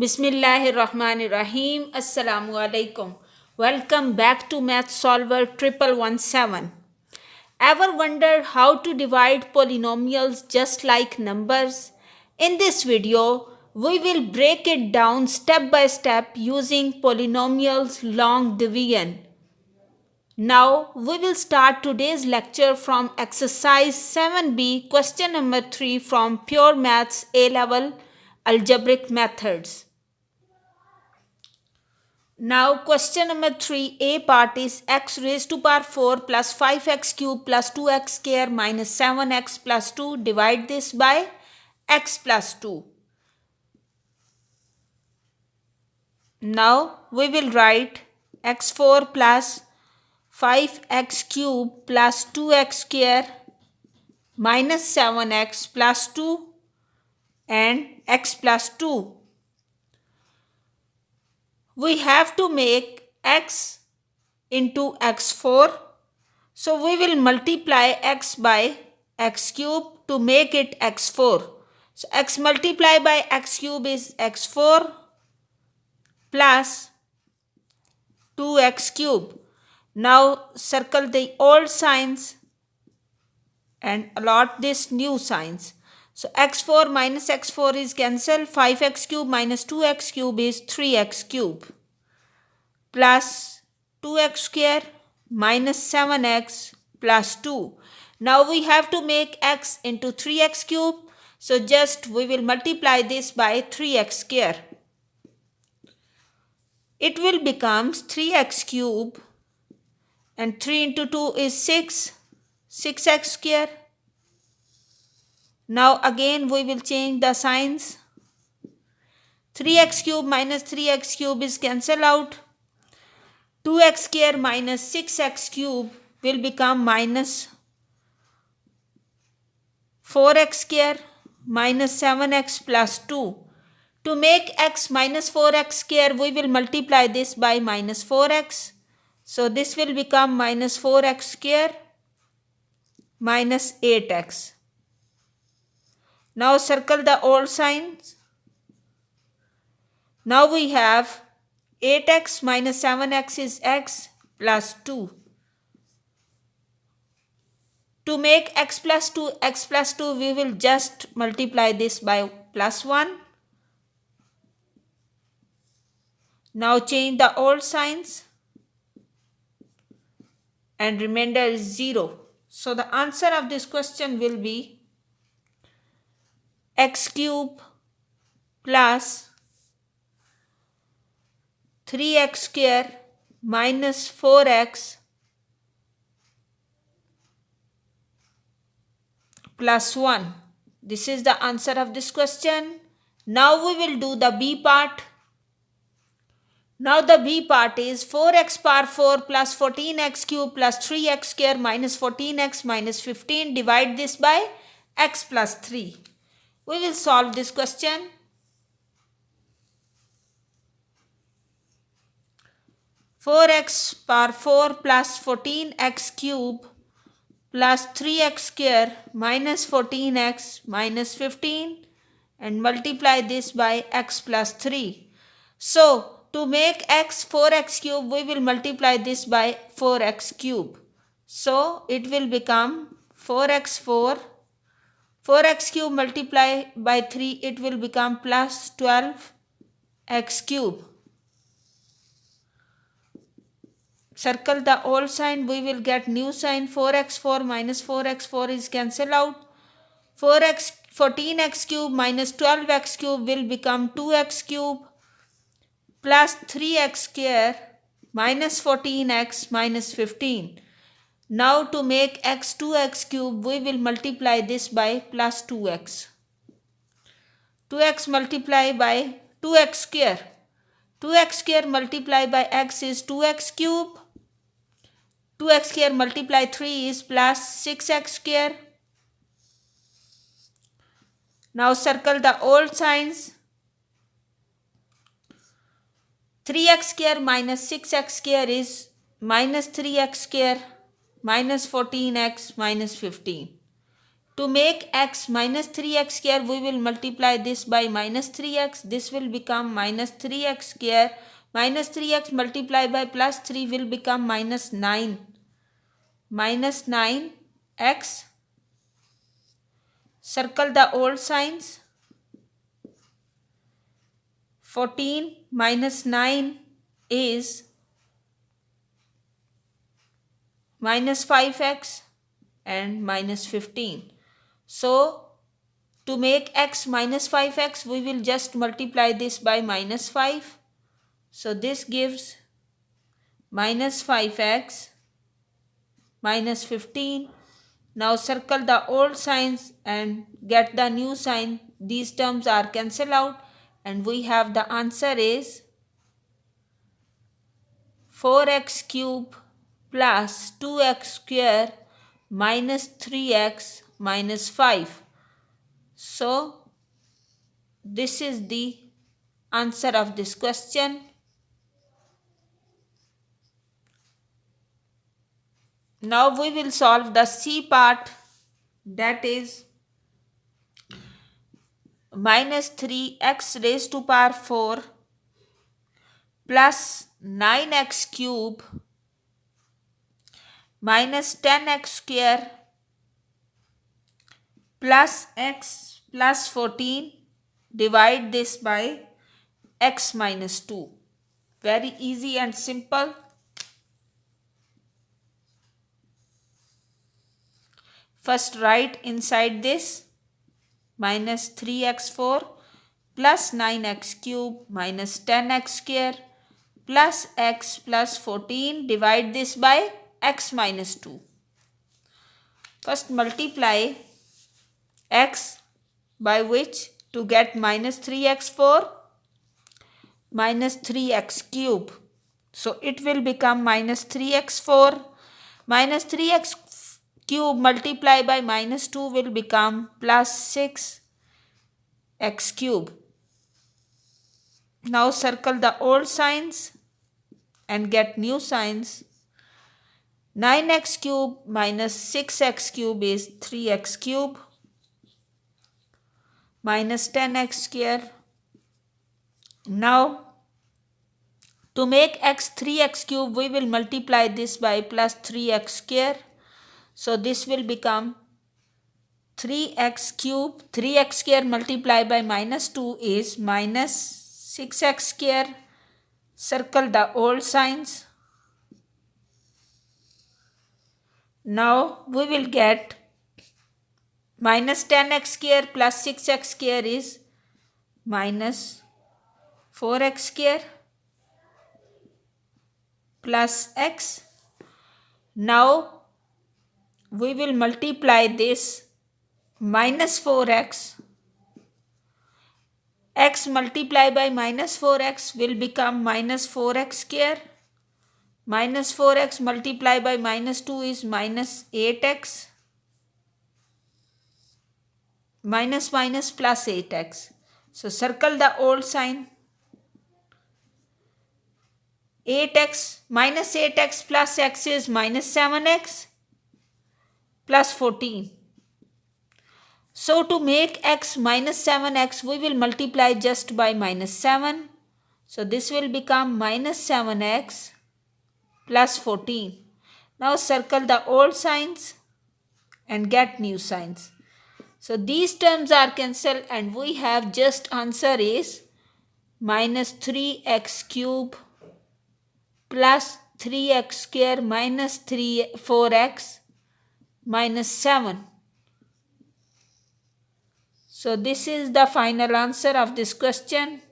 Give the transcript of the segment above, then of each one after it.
Bismillahirrahmanirrahim. Assalamu alaikum. Welcome back to Math Solver 1117. Ever wonder how to divide polynomials just like numbers? In this video, we will break it down step by step using polynomials long division. Now, we will start today's lecture from exercise 7b, question number 3 from Pure Maths A-Level Algebraic Methods. Now question number 3, A part is x raised to power 4 plus 5x cube plus 2x square minus 7x plus 2. Divide this by x plus 2. Now we will write x4 plus 5x cube plus 2x square minus 7x plus 2 and x plus 2. We have to make x into x4. So we will multiply x by x cube to make it x4. So x multiplied by x cube is x4 plus 2x cube. Now circle the old signs and allot this new signs. So x4 minus x4 is cancelled. 5x cube minus 2x cube is 3x cube plus 2x square minus 7x plus 2. Now we have to make x into 3x cube. So just we will multiply this by 3x square. It will become 3x cube and 3 into 2 is 6x square. Now again we will change the signs. 3x cube minus 3x cube is cancelled out. 2x square minus 6x cube will become minus 4x square minus 7x plus 2. To make x minus 4x square, we will multiply this by minus 4x. So this will become minus 4x square minus 8x. Now circle the old signs. Now we have 8x minus 7x is x plus 2. To make x plus 2, we will just multiply this by plus 1. Now change the old signs and remainder is 0. So the answer of this question will be x cube plus 3x square minus 4x plus 1. This is the answer of this question. Now we will do the B part. Now the B part is 4x power 4 plus 14x cube plus 3x square minus 14x minus 15. Divide this by x plus 3. We will solve this question. 4x power 4 plus 14x cube plus 3x square minus 14x minus 15 and multiply this by x plus 3. So to make x 4x cube, we will multiply this by 4x cube. So it will become 4x4. 4x cube multiply by 3, it will become plus 12x cube. Circle the old sign, we will get new sign. 4x4 minus 4x4 is cancelled out. 14x cube minus 12x cube will become 2x cube plus 3x square minus 14x minus 15. Now to make x 2x cube, we will multiply this by plus 2x. 2x multiply by 2x square. 2x square multiply by x is 2x cube. 2x square multiply 3 is plus 6x square. Now circle the old signs. 3x square minus 6x square is minus 3x square minus 14x minus 15. To make x minus 3x square, we will multiply this by minus 3x. This will become minus 3x square. Minus 3x multiplied by plus 3 will become minus 9. Minus 9x. Circle the old signs. 14 minus 9 is minus 5x and minus 15. So, to make x minus 5x, we will just multiply this by minus 5. So, this gives minus 5x minus 15. Now, circle the old signs and get the new sign. These terms are cancelled out and we have the answer is 4x cube plus 2x square minus 3x minus 5. So, this is the answer of this question. Now we will solve the C part, that is minus 3x raised to power 4 plus 9x cube minus 10x square plus x plus 14. Divide this by x minus 2. Very easy and simple. First write inside this minus 3x4 plus 9x cube minus 10x square plus x plus 14. Divide this by x minus 2. First multiply x by which to get minus 3x4 minus 3x cube. So it will become minus 3x4 minus 3x cube multiplied by minus 2 will become plus 6x cube. Now circle the old signs and get new signs. 9x cube minus 6x cube is 3x cube minus 10x square. Now to make x 3x cube, we will multiply this by plus 3x square. So this will become 3x cube. 3x square multiplied by minus 2 is minus 6x square. Circle the old signs. Now we will get minus 10x square plus 6x square is minus 4x square plus x. Now we will multiply this minus 4x. X multiplied by minus 4x will become minus 4x square. Minus 4x multiplied by minus 2 is minus 8x. Minus minus plus 8x. So circle the old sign. 8x minus 8x plus x is minus 7x plus 14. So to make x minus 7x, we will multiply just by minus 7. So this will become minus 7x plus 14. Now circle the old signs and get new signs. So these terms are cancelled and we have just answer is minus 3x cube plus 3x square minus 4x minus 7. So this is the final answer of this question.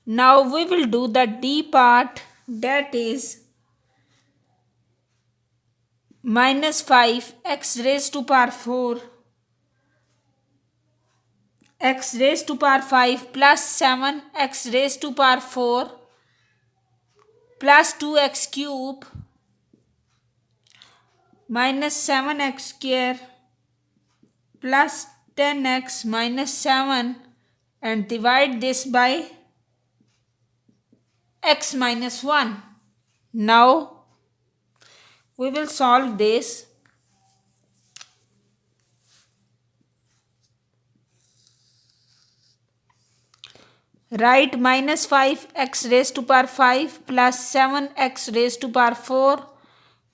Now we will do the D part, that is minus 5 x raised to power 4 x raised to power 5 plus 7 x raised to power 4 plus 2x cube minus 7x square plus 10x minus 7 and divide this by x minus 1. Now we will solve this. Write minus 5x raised to power 5 plus 7x raised to power 4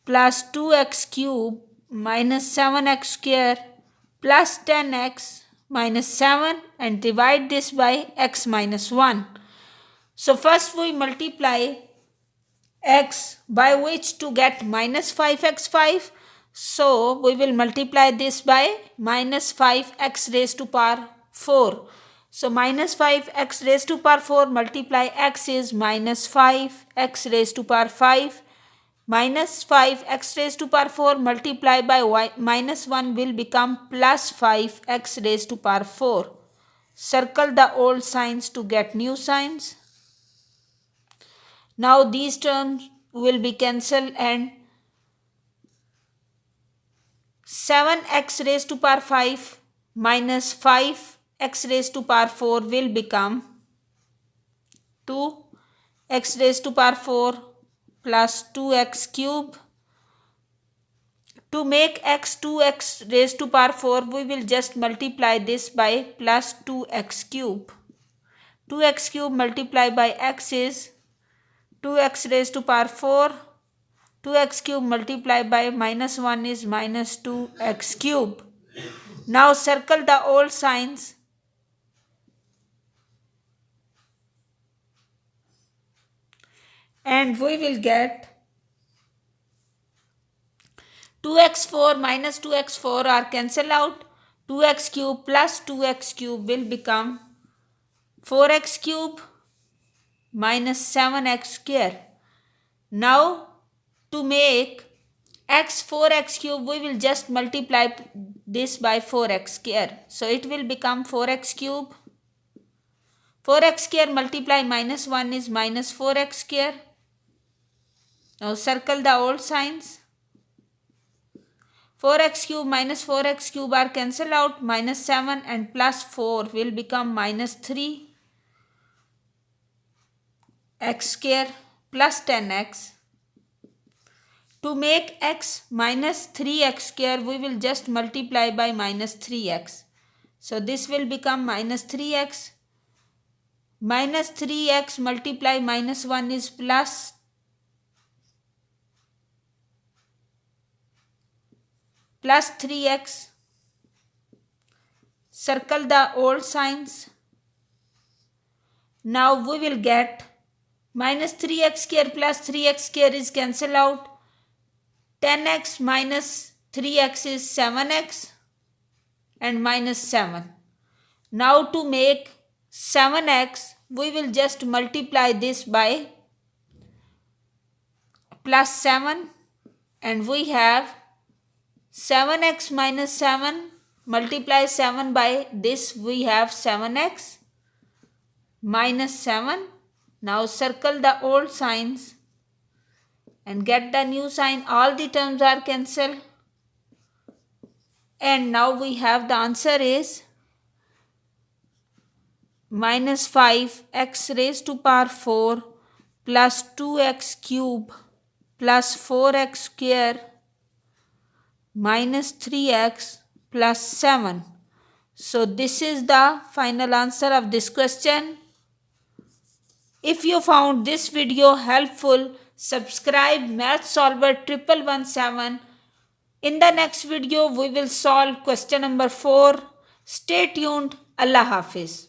plus 2x cube minus 7x square plus 10x minus 7 and divide this by x minus 1. So first we multiply x by which to get minus 5x5. So we will multiply this by minus 5x raised to power 4. So minus 5x raised to power 4 multiply x is minus 5x raised to power 5. Minus 5x raised to power 4 multiply by minus 1 will become plus 5x raised to power 4. Circle the old signs to get new signs. Now these terms will be cancelled and 7x raised to power 5 minus 5x raised to power 4 will become 2x raised to power 4 plus 2x cube. To make x 2x raised to power 4, we will just multiply this by plus 2x cube. 2x cube multiplied by x is 2x raised to power 4. 2x cube multiplied by minus 1 is minus 2x cube. Now circle the old signs. And we will get 2x4 minus 2x4 are cancelled out. 2x cube plus 2x cube will become 4x cube minus 7x square. Now to make x 4x cube, we will just multiply this by 4x square. So it will become 4x cube. 4x square multiply minus 1 is minus 4x square. Now circle the old signs. 4x cube minus 4x cube are cancelled out. Minus 7 and plus 4 will become minus 3x square plus 10x. To make x minus 3x square, we will just multiply by minus 3x. So this will become minus 3x. Minus 3x multiply minus 1 is plus 3x. Circle the old signs. Now we will get minus 3x square plus 3x square is cancelled out. 10x minus 3x is 7x and minus 7. Now to make 7x, we will just multiply this by plus 7 and we have 7x minus 7 multiply 7 by this, we have 7x minus 7. Now circle the old signs and get the new sign. All the terms are cancelled. And now we have the answer is minus 5x raised to power 4 plus 2x cube plus 4x square minus 3x plus 7. So this is the final answer of this question. If you found this video helpful, subscribe Math Solver 1117. In the next video, we will solve question number 4. Stay tuned. Allah Hafiz.